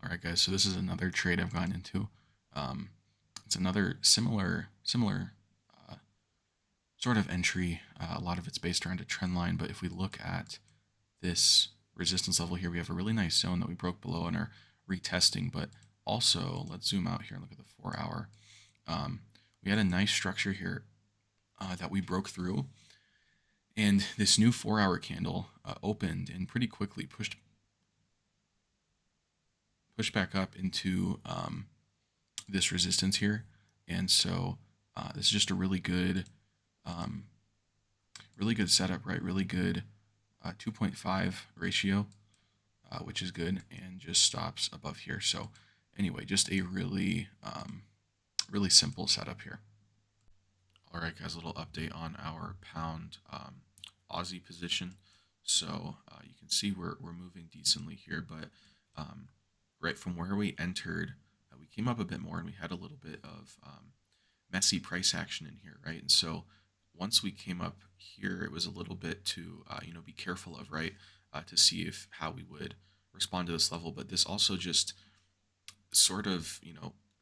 All right, guys. So this is another trade I've gotten into. Um, it's another similar uh, sort of entry. A lot of it's based around a trend line, but if we look at this resistance level here, we have a really nice zone that we broke below and are retesting. But also, let's zoom out here and look at the 4 hour. Um, we had a nice structure here that we broke through, and this new 4 hour candle opened and pretty quickly pushed back up into this resistance here. And so this is just a um, really good setup, right? Really good 2.5 ratio, which is good, and just stops above here. So anyway, just a really simple setup here. All right, guys, a little update on our pound Aussie position. So you can see we're moving decently here, but right from where we entered, we came up a bit more and we had a little bit of messy price action in here, right? And so once we came up here, it was a little bit to be careful of, right, to see if how we would respond to this level. But this also just sort of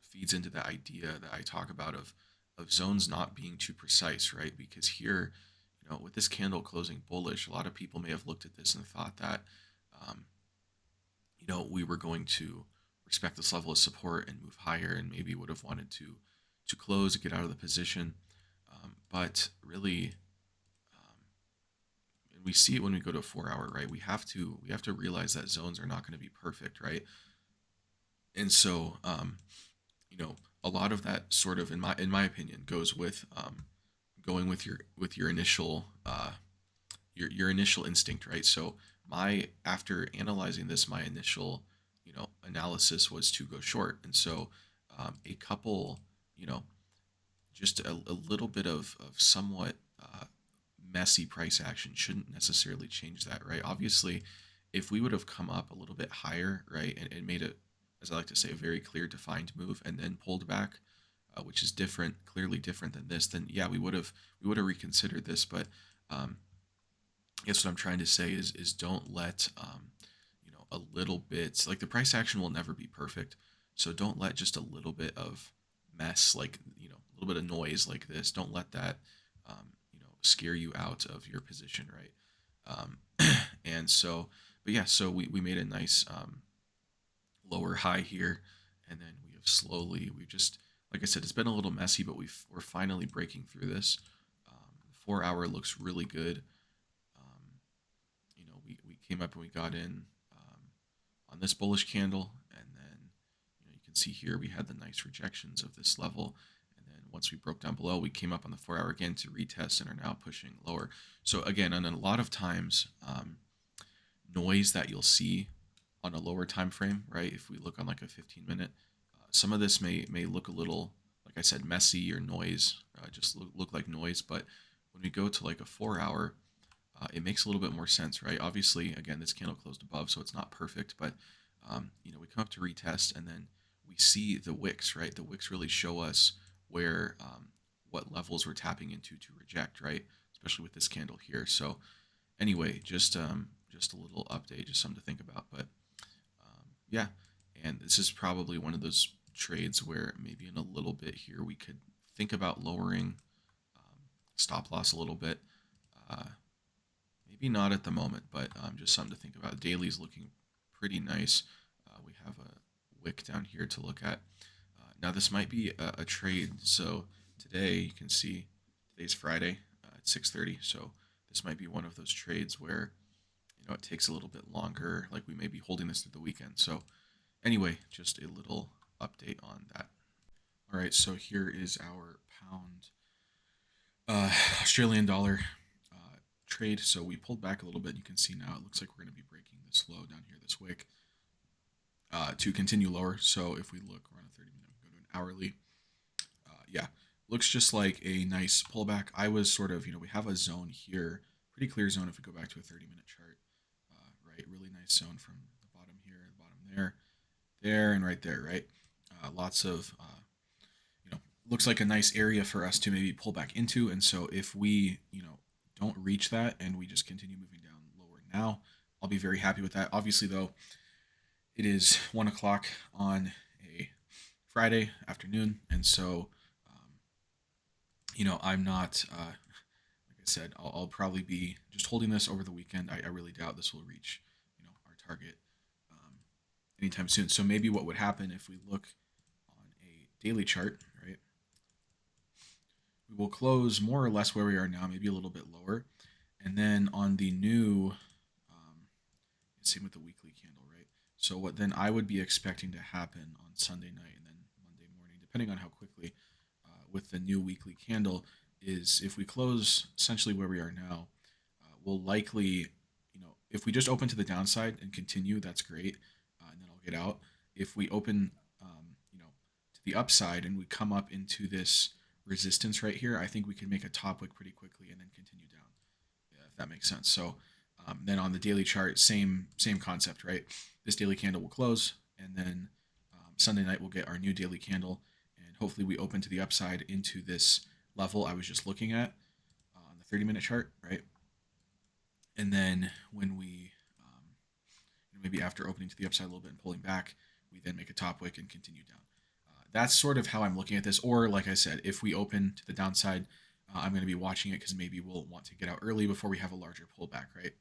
feeds into the idea that I talk about of zones not being too precise, right? Because here, with this candle closing bullish, a lot of people may have looked at this and thought that um, we were going to respect this level of support and move higher, and maybe would have wanted to close, get out of the position. But really, and we see it when we go to a 4 hour, right? We have to realize that zones are not going to be perfect, right? And so, a lot of that sort of, in my opinion, goes with going with your initial your initial instinct, right? So my after analyzing this, my initial analysis was to go short, and so a couple, you know, just a little bit of somewhat messy price action shouldn't necessarily change that, right? Obviously, if we would have come up a little bit higher, right, and made it, as I like to say, a very clear defined move, and then pulled back, which is different, clearly different than this, then yeah, we would have reconsidered this. But um, I guess what I'm trying to say is don't let a little bit, like, the price action will never be perfect, so don't let just a little bit of mess, like a little bit of noise like this, don't let that scare you out of your position, right? Um, and so, but yeah, so we made a nice lower high here, and then we've just, like I said, it's been a little messy, but we're finally breaking through this. The 4 hour looks really good. um, we came up and we got in on this bullish candle, and then you can see here we had the nice rejections of this level, and then once we broke down below, we came up on the 4 hour again to retest and are now pushing lower. So again, and a lot of times, noise that you'll see on a lower time frame, right? If we look on like a 15-minute, some of this may look a little, like I said, messy or noise, just look like noise. But when we go to like a 4 hour, it makes a little bit more sense, right? Obviously, again, this candle closed above, so it's not perfect, but we come up to retest, and then we see the wicks, right? The wicks really show us where what levels we're tapping into to reject, right? Especially with this candle here. So anyway, just a little update, just something to think about. But yeah, and this is probably one of those trades where maybe in a little bit here we could think about lowering stop loss a little bit. Uh, Maybe not at the moment, but just something to think about. Daily's looking pretty nice. We have a wick down here to look at. Now this might be a trade. So today you can see today's Friday at 6:30. So this might be one of those trades where it takes a little bit longer. Like, we may be holding this through the weekend. So anyway, just a little update on that. All right, so here is our pound uh, Australian dollar trade. So we pulled back a little bit. You can see now it looks like we're going to be breaking this low down here, this wick, to continue lower. So if we look, we're on a 30-minute, we go to an hourly. Yeah, looks just like a nice pullback. I was sort of, we have a zone here, pretty clear zone if we go back to a 30-minute chart, right? Really nice zone from the bottom here, the bottom there, and right there, right? Lots of, looks like a nice area for us to maybe pull back into. And so if we, don't reach that and we just continue moving down lower now, I'll be very happy with that. Obviously, though, It is 1 o'clock on a Friday afternoon, and so I'm not. Like I said, I'll probably be just holding this over the weekend. I really doubt this will reach our target um, anytime soon. So maybe what would happen if we look on a daily chart, right? We will close more or less where we are now, maybe a little bit lower, and then on the new, same with the weekly candle, right? So what then I would be expecting to happen on Sunday night and then Monday morning, depending on how quickly with the new weekly candle, is if we close essentially where we are now, we'll likely, if we just open to the downside and continue, that's great, and then I'll get out. If we open, to the upside and we come up into this resistance right here, I think we can make a top wick pretty quickly and then continue down. Yeah, if that makes sense. So then on the daily chart, same concept, right? This daily candle will close, and then Sunday night we'll get our new daily candle, and hopefully we open to the upside into this level I was just looking at on the 30-minute chart, right? And then when we maybe after opening to the upside a little bit and pulling back, we then make a top wick and continue down. That's sort of how I'm looking at this. Or like I said, if we open to the downside, I'm going to be watching it because maybe we'll want to get out early before we have a larger pullback, right?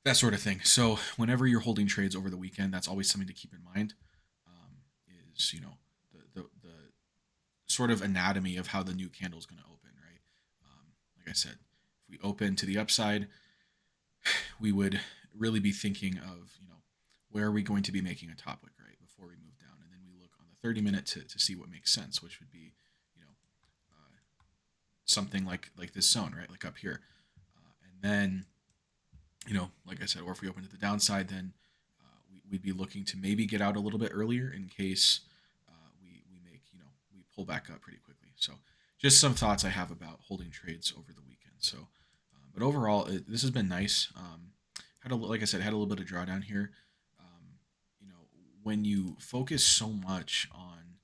That sort of thing. So whenever you're holding trades over the weekend, that's always something to keep in mind. Um, is the sort of anatomy of how the new candle is going to open, right? Like I said, if we open to the upside, we would really be thinking of where are we going to be making a top wick, right, before we move down, and then we look on the 30-minute to see what makes sense, which would be you know something like this zone, right, like up here, and then like I said, or if we open to the downside, then we'd be looking to maybe get out a little bit earlier in case we make we pull back up pretty quickly. So just some thoughts I have about holding trades over the weekend. So, but overall, this has been nice. Like I said, had a little bit of drawdown here. Um, you know, when you focus so much on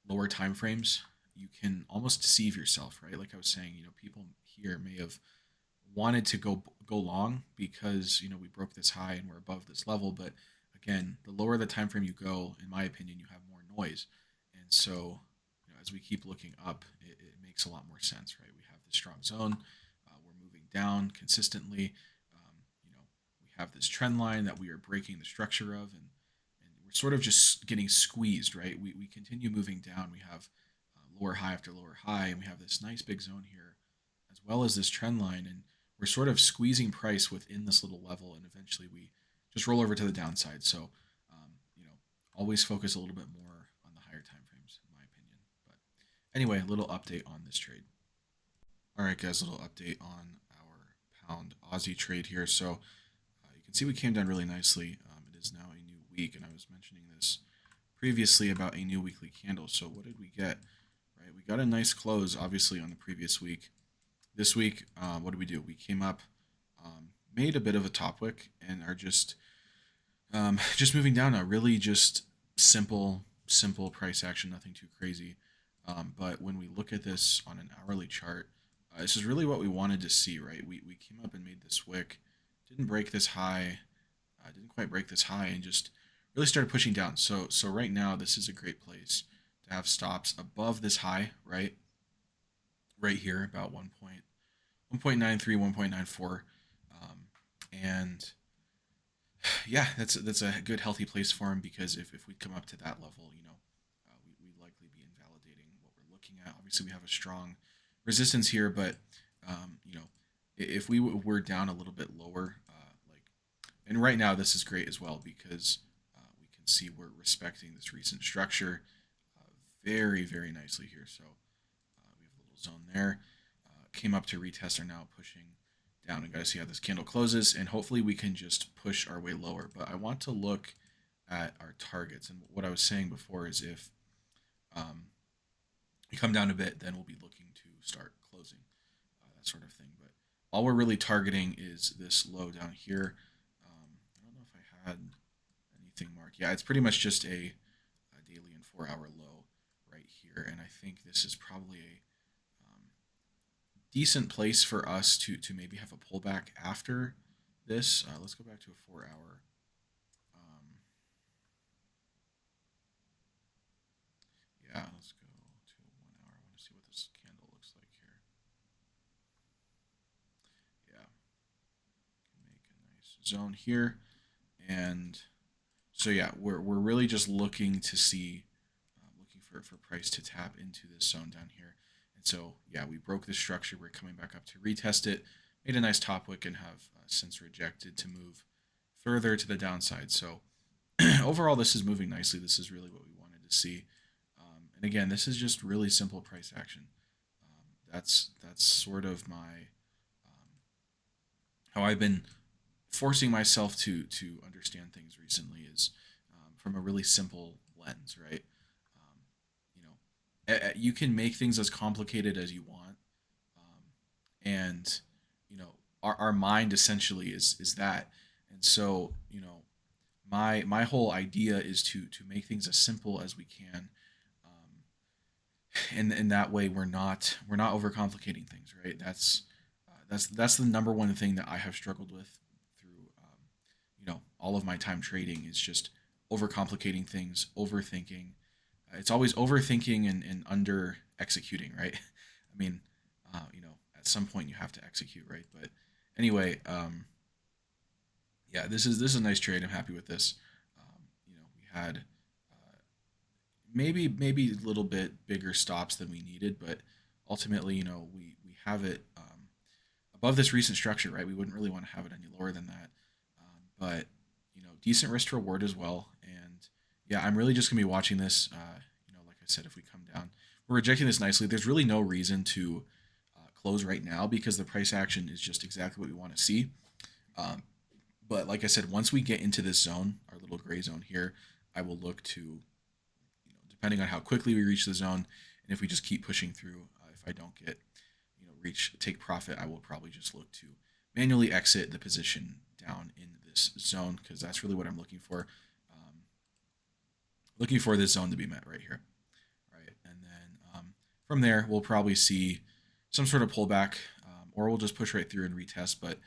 lower time frames, you can almost deceive yourself, right? Like I was saying, people here may have wanted to go long because we broke this high and we're above this level, but again, the lower the time frame you go, in my opinion, you have more noise, and so as we keep looking up, it makes a lot more sense, right? We have this strong zone, we're moving down consistently, you know, we have this trend line that we are breaking the structure of, and we're sort of just getting squeezed, right? We continue moving down. We have lower high after lower high, and we have this nice big zone here, as well as this trend line, and we're sort of squeezing price within this little level, and eventually we just roll over to the downside. So, always focus a little bit more on the higher time frames, in my opinion. But anyway, a little update on this trade. All right, guys, a little update on our pound Aussie trade here. So you can see we came down really nicely. It is now a new week, and I was mentioning this previously about a new weekly candle. So what did we get? Right, we got a nice close, obviously, on the previous week. This week, what did we do? We came up, made a bit of a top wick, and are just moving down now. Really, just simple price action, nothing too crazy. But when we look at this on an hourly chart, this is really what we wanted to see, right? We came up and made this wick, didn't break this high, didn't quite break this high, and just really started pushing down. So right now, this is a great place to have stops above this high, right here, about 1.93, 1.94, and yeah, that's a good healthy place for him because if we come up to that level, we'd likely be invalidating what we're looking at. Obviously, we have a strong resistance here, but if we were down a little bit lower, and right now this is great as well because we can see we're respecting this recent structure very nicely here. So we have a little zone there. Came up to retest, are now pushing down. We got to see how this candle closes, and hopefully we can just push our way lower. But I want to look at our targets, and what I was saying before is if um, we come down a bit, then we'll be looking to start closing, that sort of thing. But all we're really targeting is this low down here. I don't know if I had anything marked. Yeah, it's pretty much just a daily and 4 hour low right here, and I think this is probably a decent place for us to maybe have a pullback after this. Let's go back to a 4 hour. Um, zone here, and so yeah, we're really just looking to see, looking for price to tap into this zone down here. And so yeah, we broke the structure. We're coming back up to retest it. Made a nice top wick and have since rejected to move further to the downside. So overall, this is moving nicely. This is really what we wanted to see. And again, this is just really simple price action. That's sort of my how I've been forcing myself to understand things recently is from a really simple lens, right? Um, you know, you can make things as complicated as you want, and you know, our mind essentially is that, and so my whole idea is to make things as simple as we can, and in that way we're not overcomplicating things, right? That's the number one thing that I have struggled with through all of my time trading is just overcomplicating things, overthinking. It's always overthinking and under executing, right? I mean, at some point you have to execute, right? But anyway, yeah, this is a nice trade. I'm happy with this. We had maybe a little bit bigger stops than we needed, but ultimately, we have it above this recent structure, right? We wouldn't really want to have it any lower than that, but decent risk to reward as well. And yeah, I'm really just gonna be watching this. Like I said, if we come down, we're rejecting this nicely. There's really no reason to close right now because the price action is just exactly what we want to see. Um, but like I said, once we get into this zone, our little gray zone here, I will look to, depending on how quickly we reach the zone, and if we just keep pushing through, if I don't get, reach take profit, I will probably just look to manually exit the position down in this zone because that's really what I'm looking for. Looking for this zone to be met right here, right? And then from there, we'll probably see some sort of pullback, or we'll just push right through and retest. But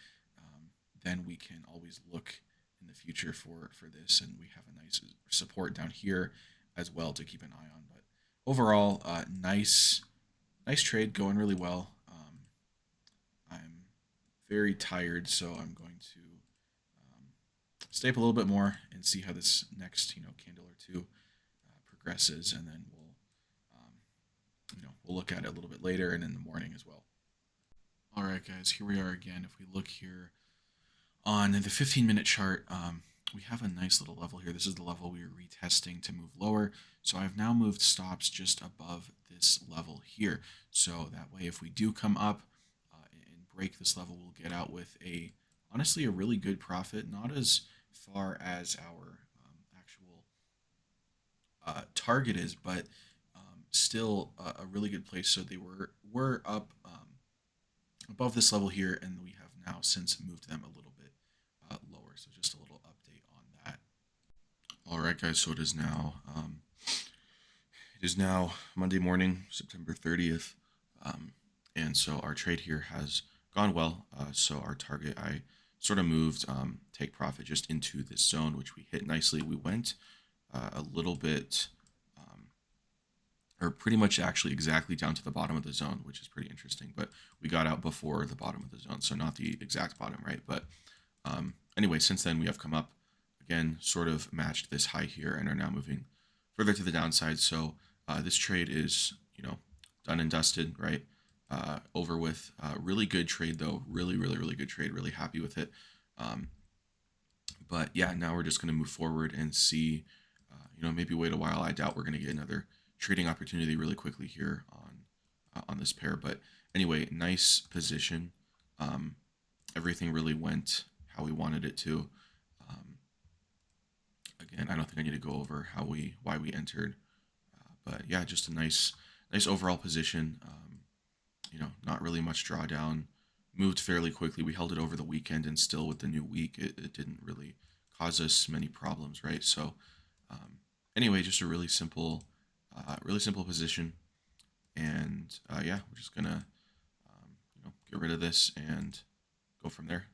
then we can always look in the future for this, and we have a nice support down here as well to keep an eye on. But overall, nice trade, going really well. I'm very tired, so I'm going to stay up a little bit more and see how this next candle or two progresses, and then we'll look at it a little bit later and in the morning as well. All right, guys, here we are again. If we look here on the 15-minute chart, we have a nice little level here. This is the level we were retesting to move lower. So I've now moved stops just above this level here. So that way, if we do come up and break this level, we'll get out with honestly, a really good profit. Not as far as our actual target is, but still a really good place. So they were up above this level here, and we have now since moved them a little bit lower. So just a little update on that. All right, guys. So it is now Monday morning, September 30th, and so our trade here has gone well. So our target, I sort of moved take profit just into this zone, which we hit nicely. We went a little bit, or pretty much actually exactly down to the bottom of the zone, which is pretty interesting. But we got out before the bottom of the zone, so not the exact bottom, right? But anyway, since then we have come up again, sort of matched this high here, and are now moving further to the downside. So this trade is, done and dusted, right? Over with. Really good trade though. Really, really, really good trade. Really happy with it. Um, but yeah, now we're just going to move forward and see, maybe wait a while. I doubt we're going to get another trading opportunity really quickly here on this pair. But anyway, nice position. Everything really went how we wanted it to. Again, I don't think I need to go over why we entered, but yeah, just a nice overall position. Not really much drawdown. Moved fairly quickly. We held it over the weekend, and still with the new week, it didn't really cause us many problems, right? So, anyway, just a really simple position, and yeah, we're just gonna get rid of this and go from there.